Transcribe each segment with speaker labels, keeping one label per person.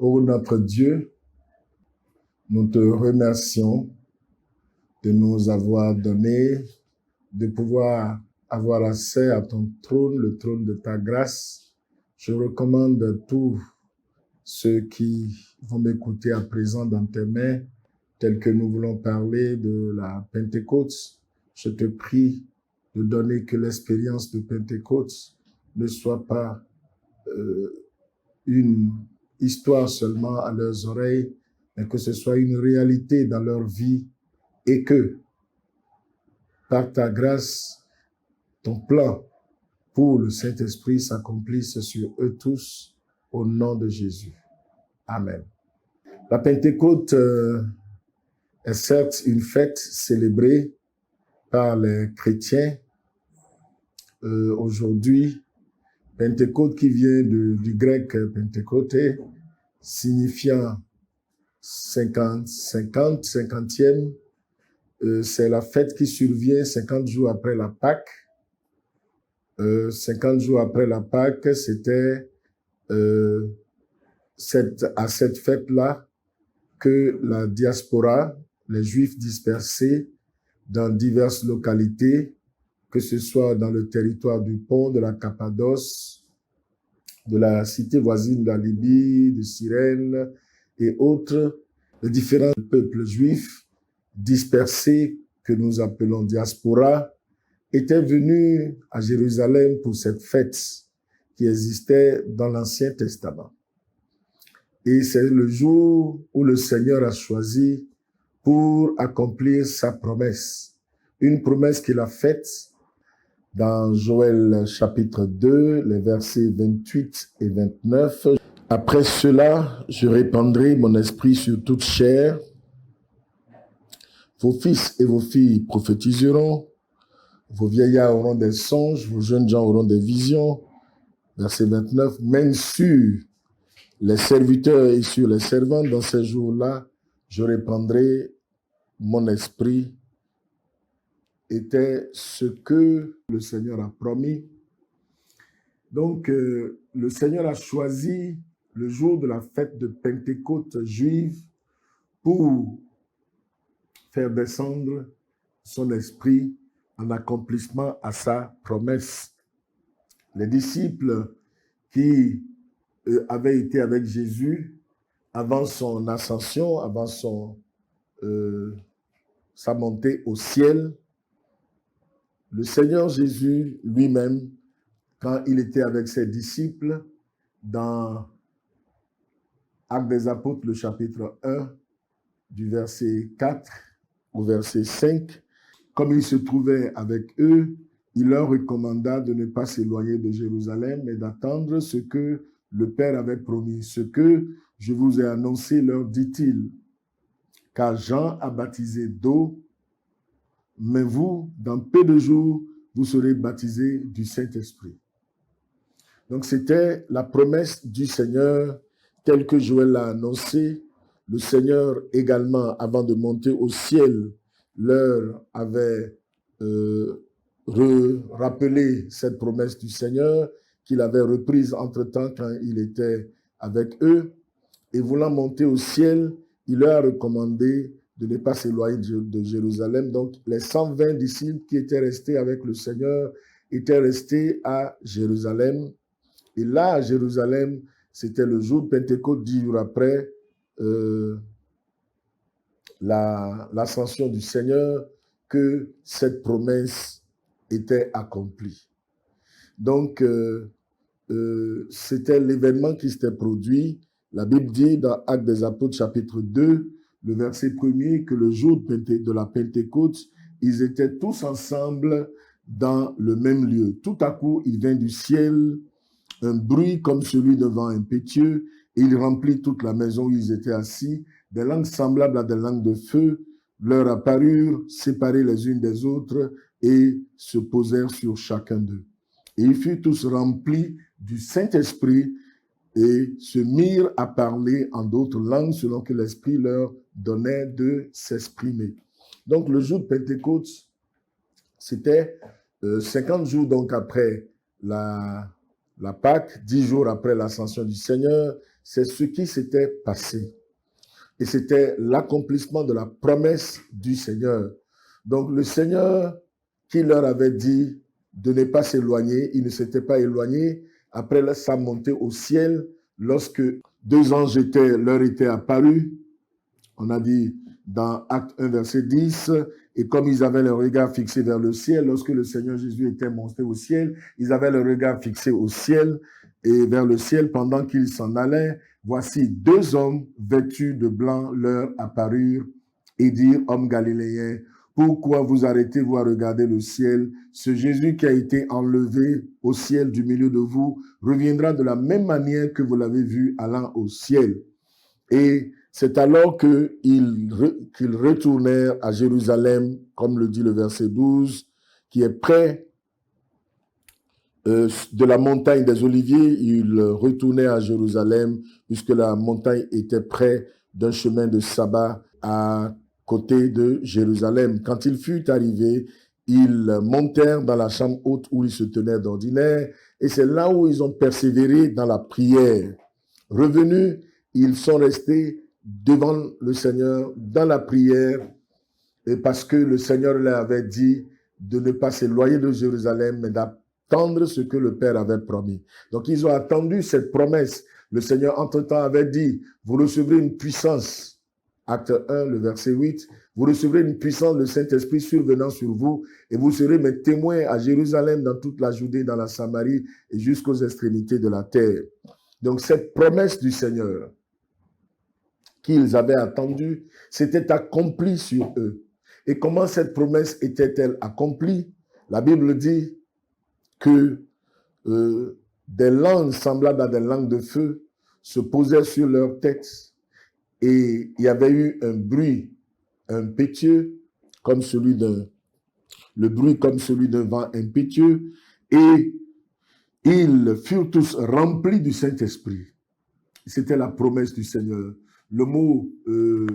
Speaker 1: Ô notre Dieu, nous te remercions de nous avoir donné, de pouvoir avoir accès à ton trône, le trône de ta grâce. Je recommande tous ceux qui vont m'écouter à présent dans tes mains, tels que nous voulons parler de la Pentecôte. Je te prie de donner que l'expérience de Pentecôte ne soit pas une histoire seulement à leurs oreilles, mais que ce soit une réalité dans leur vie et que, par ta grâce, ton plan pour le Saint-Esprit s'accomplisse sur eux tous, au nom de Jésus. Amen. La Pentecôte est certes une fête célébrée par les chrétiens aujourd'hui. Pentecôte qui vient du grec Pentecôte, signifiant 50e. C'est la fête qui survient 50 jours après la Pâque. 50 jours après la Pâque, c'était à cette fête-là que la diaspora, les Juifs dispersés dans diverses localités, que ce soit dans le territoire du Pont, de la Cappadoce, de la cité voisine de la Libye, de Cyrène et autres, les différents peuples juifs dispersés, que nous appelons diaspora, étaient venus à Jérusalem pour cette fête qui existait dans l'Ancien Testament. Et c'est le jour où le Seigneur a choisi pour accomplir sa promesse. Une promesse qu'il a faite dans Joël chapitre 2, les versets 28 et 29. Après cela, je répandrai mon esprit sur toute chair. Vos fils et vos filles prophétiseront. Vos vieillards auront des songes, vos jeunes gens auront des visions. Verset 29. Même sur les serviteurs et sur les servantes, dans ces jours-là, je répandrai mon esprit. Était ce que le Seigneur a promis. Donc, le Seigneur a choisi le jour de la fête de Pentecôte juive pour faire descendre son esprit en accomplissement à sa promesse. Les disciples qui avaient été avec Jésus avant son ascension, avant sa montée au ciel, le Seigneur Jésus lui-même, quand il était avec ses disciples, dans Actes des Apôtres, le chapitre 1, du verset 4 au verset 5, comme il se trouvait avec eux, il leur recommanda de ne pas s'éloigner de Jérusalem, mais d'attendre ce que le Père avait promis. Ce que je vous ai annoncé, leur dit-il, car Jean a baptisé d'eau, mais vous, dans peu de jours, vous serez baptisés du Saint-Esprit. Donc, c'était la promesse du Seigneur, telle que Joël l'a annoncée. Le Seigneur également, avant de monter au ciel, leur avait rappelé cette promesse du Seigneur qu'il avait reprise entre-temps quand il était avec eux. Et voulant monter au ciel, il leur a recommandé de ne pas s'éloigner de Jérusalem. Donc, les 120 disciples qui étaient restés avec le Seigneur étaient restés à Jérusalem. Et là, à Jérusalem, c'était le jour de Pentecôte, 10 jours après l'ascension du Seigneur, que cette promesse était accomplie. Donc, c'était l'événement qui s'était produit. La Bible dit dans Actes des Apôtres, chapitre 2, le verset 1er, que le jour de la Pentecôte, ils étaient tous ensemble dans le même lieu. Tout à coup, il vient du ciel un bruit comme celui d'un vent impétueux, et il remplit toute la maison où ils étaient assis. Des langues semblables à des langues de feu leur apparurent, séparées les unes des autres, et se posèrent sur chacun d'eux. Et ils furent tous remplis du Saint-Esprit et se mirent à parler en d'autres langues selon que l'Esprit leur donnait de s'exprimer. Donc le jour de Pentecôte, c'était 50 jours donc après la Pâque, 10 jours après l'ascension du Seigneur, c'est ce qui s'était passé. Et c'était l'accomplissement de la promesse du Seigneur. Donc le Seigneur qui leur avait dit de ne pas s'éloigner, il ne s'était pas éloigné après sa montée au ciel, lorsque deux anges leur étaient apparus. On a dit dans Acte 1, verset 10, et comme ils avaient le regard fixé vers le ciel, lorsque le Seigneur Jésus était monté au ciel, ils avaient le regard fixé au ciel et vers le ciel pendant qu'ils s'en allaient. Voici deux hommes vêtus de blanc leur apparurent et dirent, hommes galiléens, pourquoi vous arrêtez-vous à regarder le ciel? Ce Jésus qui a été enlevé au ciel du milieu de vous reviendra de la même manière que vous l'avez vu allant au ciel. Et c'est alors qu'ils retournèrent à Jérusalem, comme le dit le verset 12, qui est près de la montagne des Oliviers. Ils retournaient à Jérusalem, puisque la montagne était près d'un chemin de sabbat à côté de Jérusalem. Quand il fut arrivé, ils montèrent dans la chambre haute où ils se tenaient d'ordinaire, et c'est là où ils ont persévéré dans la prière. Revenus, ils sont restés devant le Seigneur dans la prière, et parce que le Seigneur leur avait dit de ne pas s'éloigner de Jérusalem, mais d'attendre ce que le Père avait promis. Donc ils ont attendu cette promesse. Le Seigneur entre-temps avait dit, vous recevrez une puissance. Acte 1, le verset 8, vous recevrez une puissance, le Saint-Esprit survenant sur vous, et vous serez mes témoins à Jérusalem, dans toute la Judée, dans la Samarie, et jusqu'aux extrémités de la terre. Donc cette promesse du Seigneur qu'ils avaient attendue, s'était accomplie sur eux. Et comment cette promesse était-elle accomplie? La Bible dit que des langues semblables à des langues de feu se posaient sur leur tête. Et il y avait eu un bruit impétueux, comme celui d'un vent impétueux, et ils furent tous remplis du Saint-Esprit. C'était la promesse du Seigneur. Le mot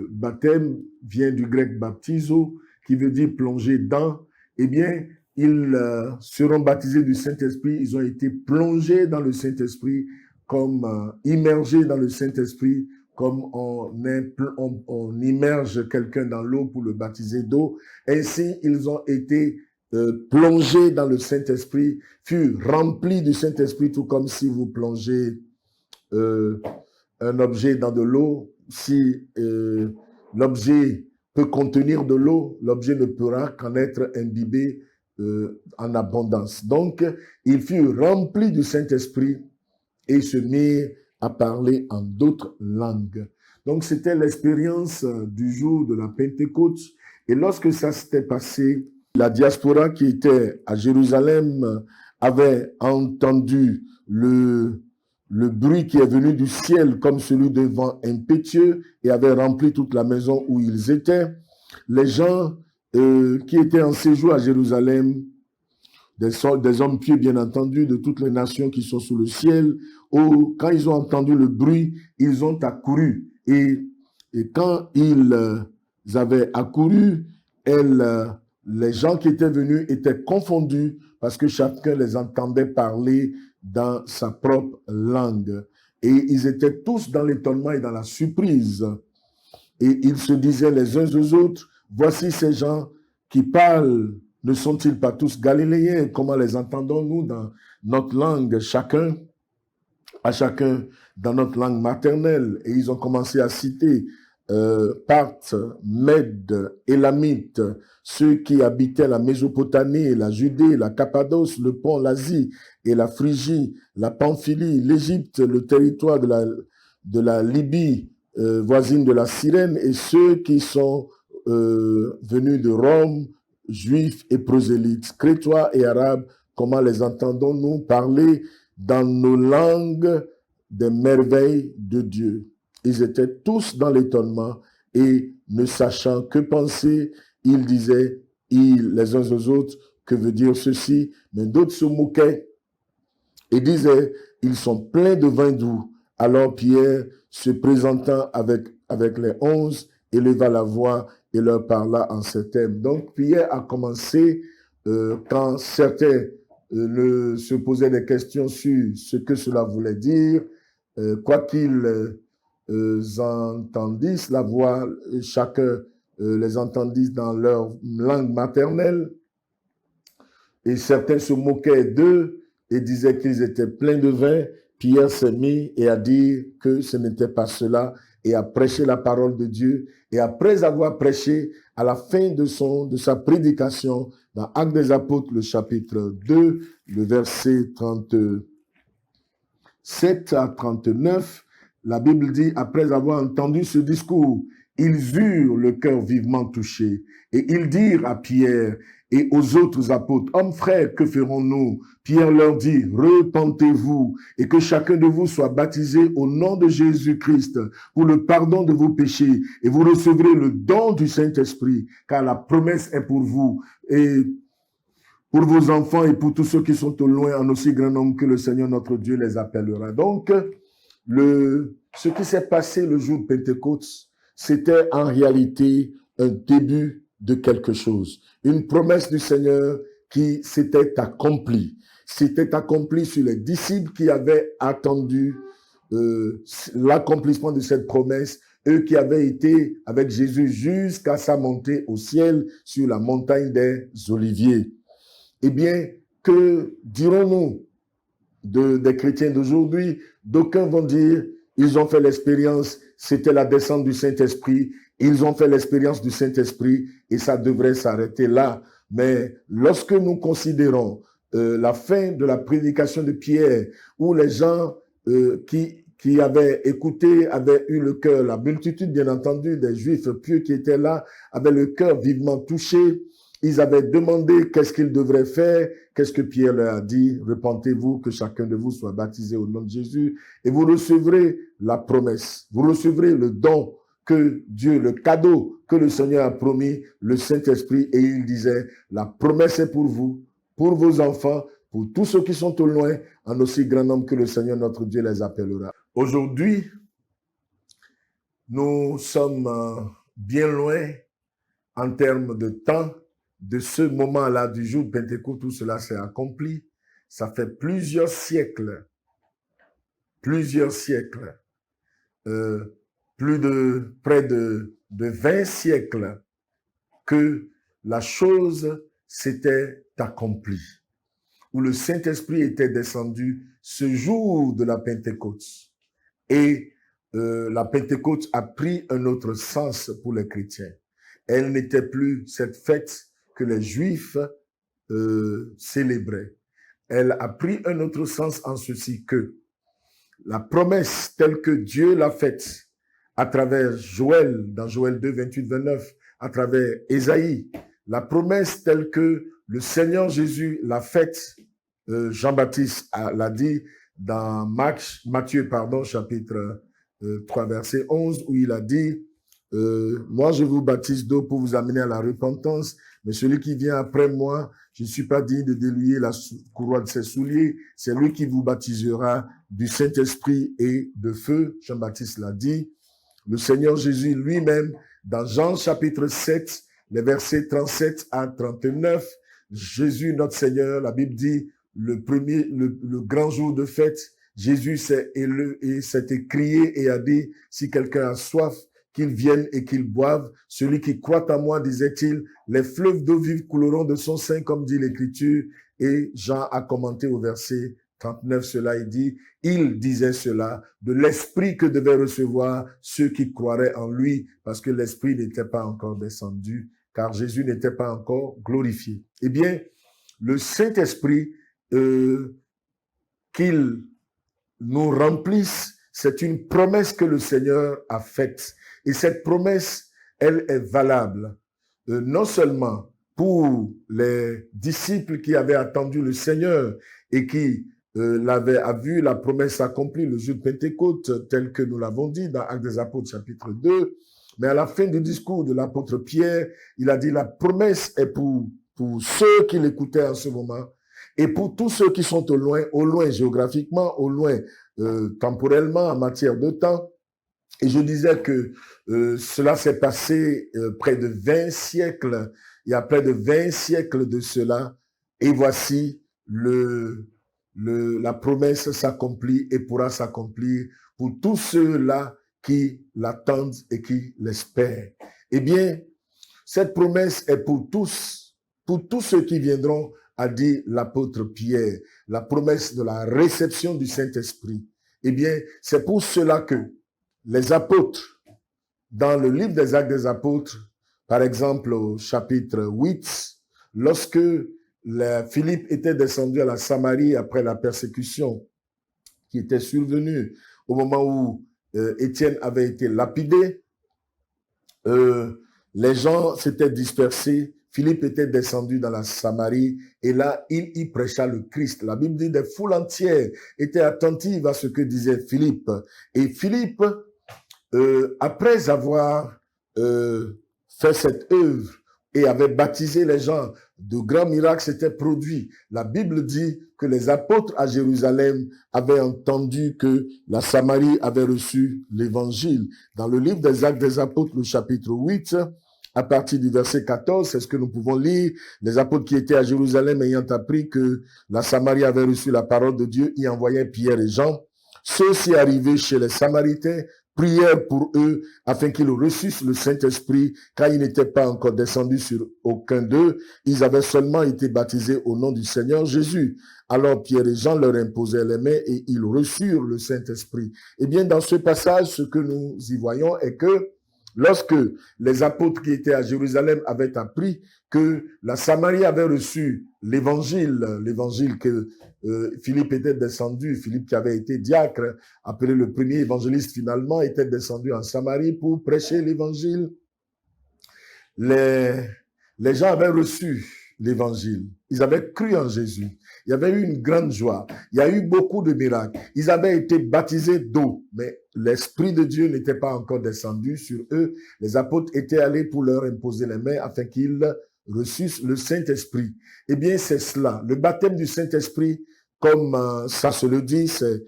Speaker 1: baptême vient du grec baptizo, qui veut dire plonger dans. Eh bien, ils seront baptisés du Saint-Esprit, ils ont été plongés dans le Saint-Esprit, comme immergés dans le Saint-Esprit, comme on immerge quelqu'un dans l'eau pour le baptiser d'eau. Ainsi, ils ont été plongés dans le Saint-Esprit, furent remplis du Saint-Esprit, tout comme si vous plongez un objet dans de l'eau. Si l'objet peut contenir de l'eau, l'objet ne pourra qu'en être imbibé en abondance. Donc, ils furent remplis du Saint-Esprit et se mirent à parler en d'autres langues. Donc, c'était l'expérience du jour de la Pentecôte. Et lorsque ça s'était passé, la diaspora qui était à Jérusalem avait entendu le bruit qui est venu du ciel comme celui d'un vent impétueux et avait rempli toute la maison où ils étaient. Les gens qui étaient en séjour à Jérusalem, des hommes pieux bien entendu, de toutes les nations qui sont sous le ciel, quand ils ont entendu le bruit, ils ont accouru. Et quand ils avaient accouru, les gens qui étaient venus étaient confondus parce que chacun les entendait parler dans sa propre langue. Et ils étaient tous dans l'étonnement et dans la surprise. Et ils se disaient les uns aux autres, voici ces gens qui parlent, ne sont-ils pas tous galiléens? Comment les entendons-nous dans notre langue, chacun dans notre langue maternelle? Et ils ont commencé à citer Parthes, Mèdes, Élamites, ceux qui habitaient la Mésopotamie, la Judée, la Cappadoce, le Pont, l'Asie et la Phrygie, la Pamphylie, l'Égypte, le territoire de la Libye, voisine de la Cyrène, et ceux qui sont venus de Rome, juifs et prosélytes, crétois et arabes, comment les entendons-nous parler dans nos langues des merveilles de Dieu? Ils étaient tous dans l'étonnement et ne sachant que penser, ils disaient les uns aux autres, que veut dire ceci? Mais d'autres se moquaient et disaient, ils sont pleins de vin doux. Alors Pierre, se présentant avec les 11, éleva la voix et leur parla en ces termes. Donc Pierre a commencé, quand certains se posaient des questions sur ce que cela voulait dire, quoi qu'ils entendissent la voix, chacun les entendit dans leur langue maternelle, et certains se moquaient d'eux et disaient qu'ils étaient pleins de vin. Pierre s'est mis et a dit que ce n'était pas cela et a prêché la parole de Dieu. Et après avoir prêché, à la fin de sa prédication, dans Actes des Apôtres, le chapitre 2, le verset 37 à 39, la Bible dit, après avoir entendu ce discours, ils eurent le cœur vivement touché et ils dirent à Pierre et aux autres apôtres, hommes frères, que ferons-nous? Pierre leur dit, repentez-vous et que chacun de vous soit baptisé au nom de Jésus-Christ pour le pardon de vos péchés et vous recevrez le don du Saint-Esprit, car la promesse est pour vous et pour vos enfants et pour tous ceux qui sont au loin, en aussi grand nombre que le Seigneur notre Dieu les appellera. Donc, ce qui s'est passé le jour de Pentecôte, c'était en réalité un début de quelque chose. Une promesse du Seigneur qui s'était accomplie. C'était accompli sur les disciples qui avaient attendu l'accomplissement de cette promesse, eux qui avaient été avec Jésus jusqu'à sa montée au ciel sur la montagne des Oliviers. Eh bien, que dirons-nous des chrétiens d'aujourd'hui? D'aucuns vont dire, ils ont fait l'expérience, c'était la descente du Saint-Esprit, ils ont fait l'expérience du Saint-Esprit et ça devrait s'arrêter là. Mais lorsque nous considérons la fin de la prédication de Pierre, où les gens qui avaient écouté, avaient eu le cœur, la multitude bien entendu des Juifs pieux qui étaient là, avaient le cœur vivement touché, ils avaient demandé qu'est-ce qu'ils devraient faire. Qu'est-ce que Pierre leur a dit? Repentez-vous, que chacun de vous soit baptisé au nom de Jésus et vous recevrez la promesse. Vous recevrez le don que Dieu, le cadeau que le Seigneur a promis, le Saint-Esprit. Et il disait, la promesse est pour vous, pour vos enfants, pour tous ceux qui sont au loin, en aussi grand nombre que le Seigneur notre Dieu les appellera. Aujourd'hui, nous sommes bien loin en termes de temps de ce moment-là du jour de Pentecôte où cela s'est accompli. Ça fait plusieurs siècles, près de 20 siècles que la chose s'était accomplie, où le Saint-Esprit était descendu ce jour de la Pentecôte. Et la Pentecôte a pris un autre sens pour les chrétiens. Elle n'était plus cette fête que les Juifs célébraient. Elle a pris un autre sens en ceci que la promesse telle que Dieu l'a faite à travers Joël, dans Joël 2, 28, 29, à travers Ésaïe, la promesse telle que le Seigneur Jésus l'a faite, Jean-Baptiste l'a dit dans Matthieu, chapitre 3, verset 11, où il a dit, moi je vous baptise d'eau pour vous amener à la repentance, mais celui qui vient après moi, je ne suis pas digne de délier la courroie de ses souliers, c'est lui qui vous baptisera du Saint-Esprit et de feu. Jean-Baptiste l'a dit. Le Seigneur Jésus lui-même, dans Jean chapitre 7, les versets 37 à 39, Jésus notre Seigneur, la Bible dit, le grand jour de fête, Jésus s'est écrié et a dit, si quelqu'un a soif, qu'il vienne et qu'il boive. Celui qui croit en moi, disait-il, les fleuves d'eau vive couleront de son sein, comme dit l'Écriture. Et Jean a commenté au verset 39 cela, il dit, il disait cela de l'esprit que devaient recevoir ceux qui croiraient en lui, parce que l'esprit n'était pas encore descendu, car Jésus n'était pas encore glorifié. Eh bien, le Saint-Esprit, qu'il nous remplisse, c'est une promesse que le Seigneur a faite. Et cette promesse, elle est valable, non seulement pour les disciples qui avaient attendu le Seigneur et qui l'avaient vu la promesse accomplie le jour de Pentecôte, tel que nous l'avons dit dans Actes des Apôtres chapitre 2, mais à la fin du discours de l'apôtre Pierre, il a dit la promesse est pour ceux qui l'écoutaient en ce moment et pour tous ceux qui sont au loin géographiquement, au loin temporellement, en matière de temps. Et je disais que cela s'est passé près de 20 siècles. Il y a près de 20 siècles de cela. Et voici le la promesse s'accomplit et pourra s'accomplir pour tous ceux-là qui l'attendent et qui l'espèrent. Eh bien, cette promesse est pour tous ceux qui viendront, a dit l'apôtre Pierre, la promesse de la réception du Saint-Esprit. Eh bien, c'est pour cela que les apôtres, dans le livre des Actes des Apôtres, par exemple au chapitre 8, lorsque Philippe était descendu à la Samarie après la persécution qui était survenue au moment où Étienne avait été lapidé, les gens s'étaient dispersés. Philippe était descendu dans la Samarie et là, il y prêcha le Christ. La Bible dit des foules entières étaient attentives à ce que disait Philippe. Et Philippe, après avoir fait cette œuvre et avait baptisé les gens, de grands miracles s'étaient produits. La Bible dit que les apôtres à Jérusalem avaient entendu que la Samarie avait reçu l'évangile. Dans le livre des Actes des Apôtres, le chapitre 8, à partir du verset 14, c'est ce que nous pouvons lire. Les apôtres qui étaient à Jérusalem ayant appris que la Samarie avait reçu la parole de Dieu, y envoyaient Pierre et Jean. Ceux-ci arrivés chez les Samaritains prièrent pour eux afin qu'ils reçussent le Saint-Esprit, car ils n'étaient pas encore descendus sur aucun d'eux. Ils avaient seulement été baptisés au nom du Seigneur Jésus. Alors Pierre et Jean leur imposèrent les mains et ils reçurent le Saint-Esprit. Eh bien, dans ce passage, ce que nous y voyons est que lorsque les apôtres qui étaient à Jérusalem avaient appris que la Samarie avait reçu l'évangile que Philippe était descendu, Philippe qui avait été diacre, appelé le premier évangéliste finalement, était descendu en Samarie pour prêcher l'évangile. Les gens avaient reçu l'évangile. Ils avaient cru en Jésus. Il y avait eu une grande joie. Il y a eu beaucoup de miracles. Ils avaient été baptisés d'eau, mais l'Esprit de Dieu n'était pas encore descendu sur eux. Les apôtres étaient allés pour leur imposer les mains afin qu'ils reçussent le Saint-Esprit. Eh bien, c'est cela. Le baptême du Saint-Esprit, comme ça se le dit, c'est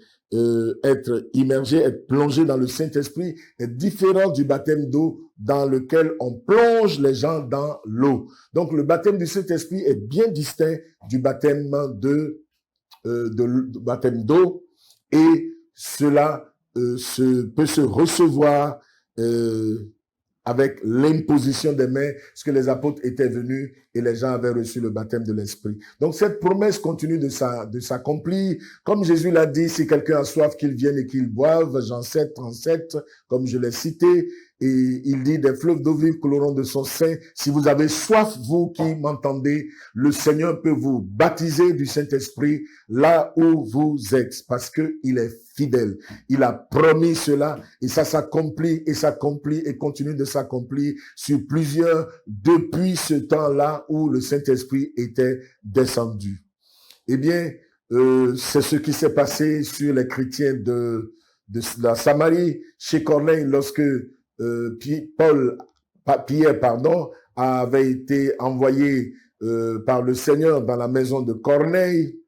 Speaker 1: être immergé, être plongé dans le Saint-Esprit, est différent du baptême d'eau dans lequel on plonge les gens dans l'eau. Donc, le baptême du Saint-Esprit est bien distinct du baptême baptême d'eau, et cela peut se recevoir avec l'imposition des mains, parce que les apôtres étaient venus et les gens avaient reçu le baptême de l'Esprit. Donc cette promesse continue de s'accomplir. Comme Jésus l'a dit, si quelqu'un a soif, qu'il vienne et qu'il boive, Jean 7, 37, comme je l'ai cité. Et il dit, des fleuves d'eau vive couleront de son sein. Si vous avez soif, vous qui m'entendez, le Seigneur peut vous baptiser du Saint-Esprit là où vous êtes, parce que il est fidèle. Il a promis cela et ça s'accomplit et continue de s'accomplir sur plusieurs depuis ce temps-là où le Saint-Esprit était descendu. Eh bien, c'est ce qui s'est passé sur les chrétiens de la Samarie, chez Corneille, lorsque Pierre avait été envoyé par le Seigneur dans la maison de Corneille.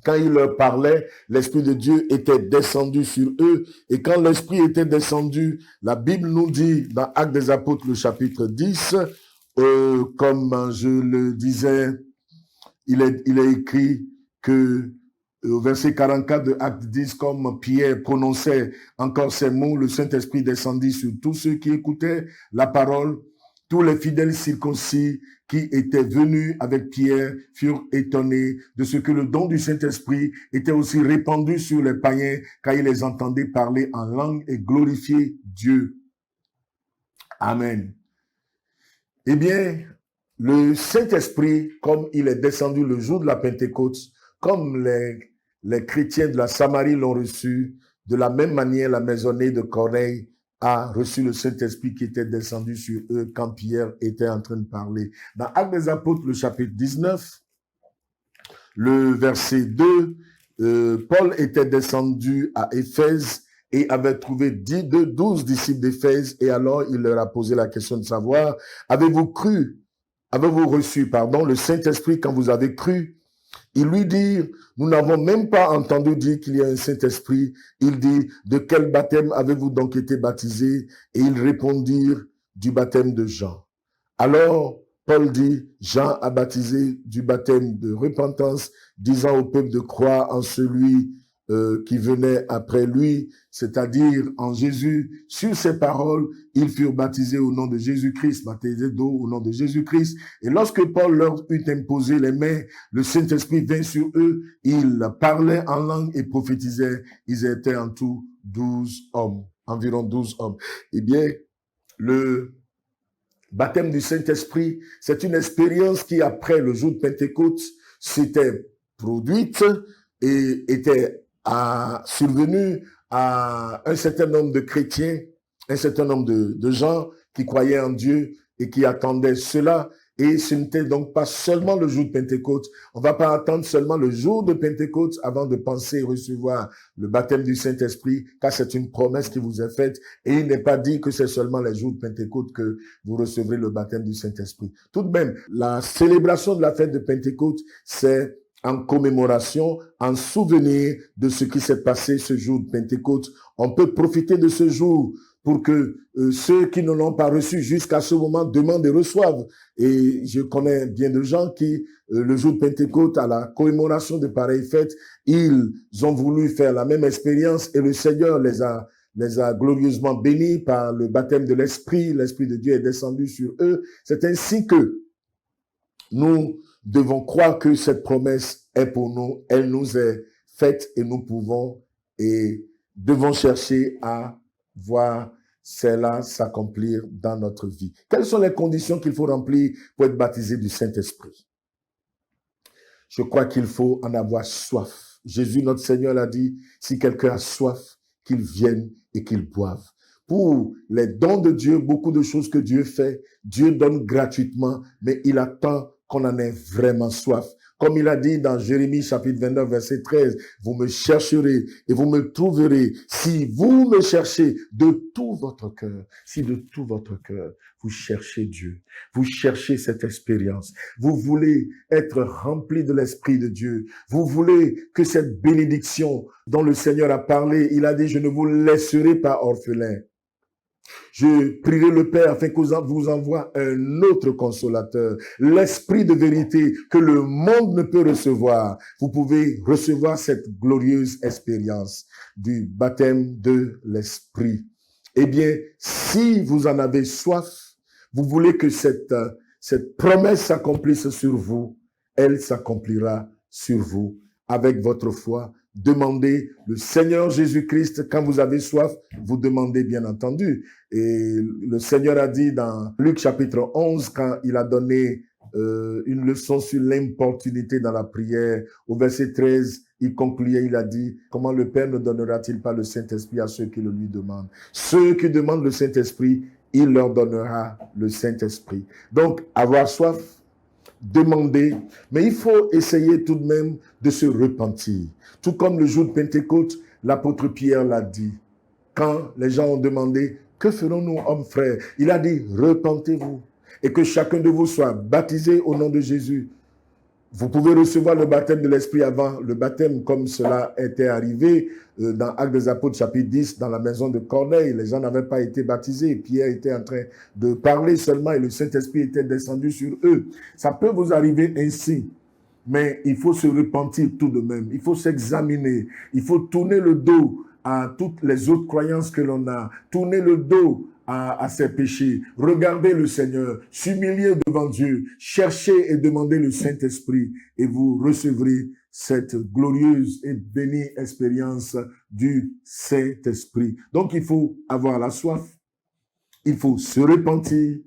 Speaker 1: Quand il leur parlait, l'Esprit de Dieu était descendu sur eux. Et quand l'Esprit était descendu, la Bible nous dit dans Actes des Apôtres, le chapitre 10, comme je le disais, il est écrit que au verset 44 de Acte 10, comme Pierre prononçait encore ces mots, le Saint-Esprit descendit sur tous ceux qui écoutaient la parole. Tous les fidèles circoncis qui étaient venus avec Pierre furent étonnés de ce que le don du Saint-Esprit était aussi répandu sur les païens, car ils les entendaient parler en langue et glorifier Dieu. Amen. Eh bien, le Saint-Esprit, comme il est descendu le jour de la Pentecôte, comme les chrétiens de la Samarie l'ont reçu, de la même manière, la maisonnée de Corneille a reçu le Saint-Esprit qui était descendu sur eux quand Pierre était en train de parler. Dans Actes des Apôtres, le chapitre 19, le verset 2, Paul était descendu à Éphèse et avait trouvé 12 disciples d'Éphèse, et alors il leur a posé la question de savoir, avez-vous reçu le Saint-Esprit quand vous avez cru? Il lui dit, nous n'avons même pas entendu dire qu'il y a un Saint-Esprit. Il dit, de quel baptême avez-vous donc été baptisés? Et ils répondirent, du baptême de Jean. Alors, Paul dit, Jean a baptisé du baptême de repentance, disant au peuple de croire en celui qui venait après lui, c'est-à-dire en Jésus. Sur ces paroles, ils furent baptisés au nom de Jésus-Christ, baptisés d'eau au nom de Jésus-Christ. Et lorsque Paul leur eut imposé les mains, le Saint-Esprit vint sur eux, ils parlaient en langue et prophétisaient. Ils étaient en tout 12 hommes, environ 12 hommes. Eh bien, le baptême du Saint-Esprit, c'est une expérience qui, après le jour de Pentecôte, s'était produite et était survenue à un certain nombre de chrétiens, un certain nombre de gens qui croyaient en Dieu et qui attendaient cela. Et ce n'était donc pas seulement le jour de Pentecôte. On ne va pas attendre seulement le jour de Pentecôte avant de penser recevoir le baptême du Saint-Esprit, car c'est une promesse qui vous est faite. Et il n'est pas dit que c'est seulement les jours de Pentecôte que vous recevrez le baptême du Saint-Esprit. Tout de même, la célébration de la fête de Pentecôte, c'est en commémoration, en souvenir de ce qui s'est passé ce jour de Pentecôte. On peut profiter de ce jour pour que ceux qui ne l'ont pas reçu jusqu'à ce moment demandent et reçoivent. Et je connais bien de gens qui, le jour de Pentecôte, à la commémoration de pareilles fêtes, ils ont voulu faire la même expérience et le Seigneur les a glorieusement bénis par le baptême de l'Esprit. L'Esprit de Dieu est descendu sur eux. C'est ainsi que nous devons croire que cette promesse est pour nous, elle nous est faite et nous pouvons et devons chercher à voir cela s'accomplir dans notre vie. Quelles sont les conditions qu'il faut remplir pour être baptisé du Saint-Esprit? Je crois qu'il faut en avoir soif. Jésus, notre Seigneur, l'a dit, si quelqu'un a soif, qu'il vienne et qu'il boive. Pour les dons de Dieu, beaucoup de choses que Dieu fait, Dieu donne gratuitement, mais il attend qu'on en ait vraiment soif. Comme il a dit dans Jérémie chapitre 29, verset 13, vous me chercherez et vous me trouverez si vous me cherchez de tout votre cœur. Si de tout votre cœur, vous cherchez Dieu, vous cherchez cette expérience, vous voulez être rempli de l'Esprit de Dieu, vous voulez que cette bénédiction dont le Seigneur a parlé, il a dit, je ne vous laisserai pas orphelin. Je prierai le Père afin qu'il vous envoie un autre consolateur, l'Esprit de vérité que le monde ne peut recevoir. Vous pouvez recevoir cette glorieuse expérience du baptême de l'Esprit. Eh bien, si vous en avez soif, vous voulez que cette promesse s'accomplisse sur vous, elle s'accomplira sur vous avec votre foi. Demandez le Seigneur Jésus-Christ. Quand vous avez soif, vous demandez bien entendu. Et le Seigneur a dit dans Luc chapitre 11, quand il a donné une leçon sur l'importunité dans la prière, au verset 13, il concluait, il a dit, comment le Père ne donnera-t-il pas le Saint-Esprit à ceux qui le lui demandent? Ceux qui demandent le Saint-Esprit, il leur donnera le Saint-Esprit. Donc, avoir soif, demander, mais il faut essayer tout de même de se repentir. Tout comme le jour de Pentecôte, l'apôtre Pierre l'a dit. Quand les gens ont demandé, que ferons-nous, hommes frères? Il a dit, repentez-vous et que chacun de vous soit baptisé au nom de Jésus. Vous pouvez recevoir le baptême de l'Esprit avant le baptême, comme cela était arrivé dans Actes des Apôtres, chapitre 10, dans la maison de Corneille. Les gens n'avaient pas été baptisés. Pierre était en train de parler seulement et le Saint-Esprit était descendu sur eux. Ça peut vous arriver ainsi, mais il faut se repentir tout de même. Il faut s'examiner. Il faut tourner le dos à toutes les autres croyances que l'on a. Tourner le dos à ses péchés, regardez le Seigneur, s'humilier devant Dieu, chercher et demander le Saint-Esprit et vous recevrez cette glorieuse et bénie expérience du Saint-Esprit. Donc il faut avoir la soif, il faut se repentir,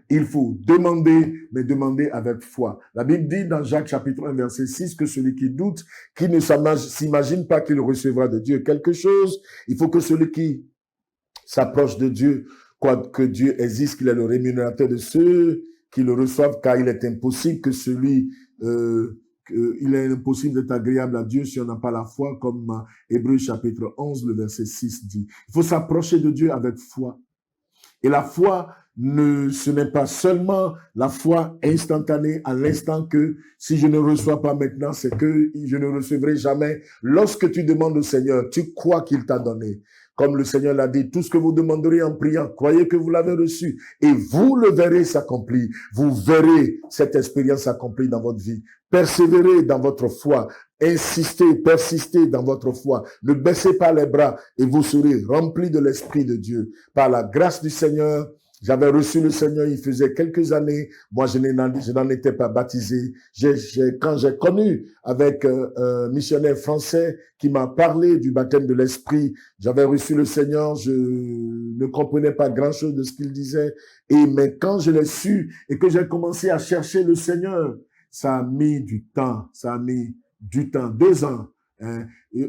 Speaker 1: il faut demander, mais demander avec foi. La Bible dit dans Jacques chapitre 1 verset 6 que celui qui doute, qui ne s'imagine pas qu'il recevra de Dieu quelque chose, il faut que celui qui s'approche de Dieu, quoique Dieu existe, qu'il est le rémunérateur de ceux qui le reçoivent, car il est impossible que il est impossible d'être agréable à Dieu si on n'a pas la foi, comme Hébreux chapitre 11, le verset 6 dit. Il faut s'approcher de Dieu avec foi. Et la foi ce n'est pas seulement la foi instantanée à l'instant que si je ne reçois pas maintenant, c'est que je ne recevrai jamais. Lorsque tu demandes au Seigneur, tu crois qu'il t'a donné. Comme le Seigneur l'a dit, tout ce que vous demanderez en priant, croyez que vous l'avez reçu et vous le verrez s'accomplir. Vous verrez cette expérience accomplie dans votre vie. Persévérez dans votre foi. Insistez, persistez dans votre foi. Ne baissez pas les bras et vous serez remplis de l'Esprit de Dieu. Par la grâce du Seigneur, j'avais reçu le Seigneur, il faisait quelques années. Moi, je n'en étais pas baptisé. Quand j'ai connu avec un missionnaire français qui m'a parlé du baptême de l'Esprit, j'avais reçu le Seigneur, je ne comprenais pas grand-chose de ce qu'il disait. Mais quand je l'ai su et que j'ai commencé à chercher le Seigneur, ça a mis du temps. Ça a mis du temps, 2 ans. Hein,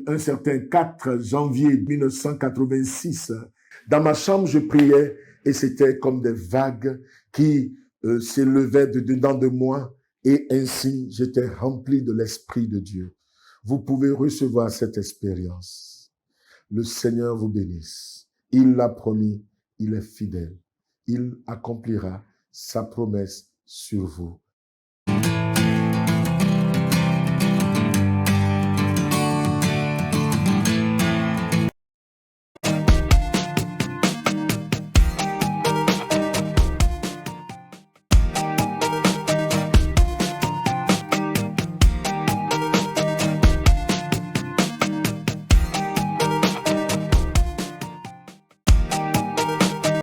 Speaker 1: un certain 4 janvier 1986. Dans ma chambre, je priais. Et c'était comme des vagues qui s'élevaient de dedans de moi. Et ainsi, j'étais rempli de l'Esprit de Dieu. Vous pouvez recevoir cette expérience. Le Seigneur vous bénisse. Il l'a promis, il est fidèle. Il accomplira sa promesse sur vous.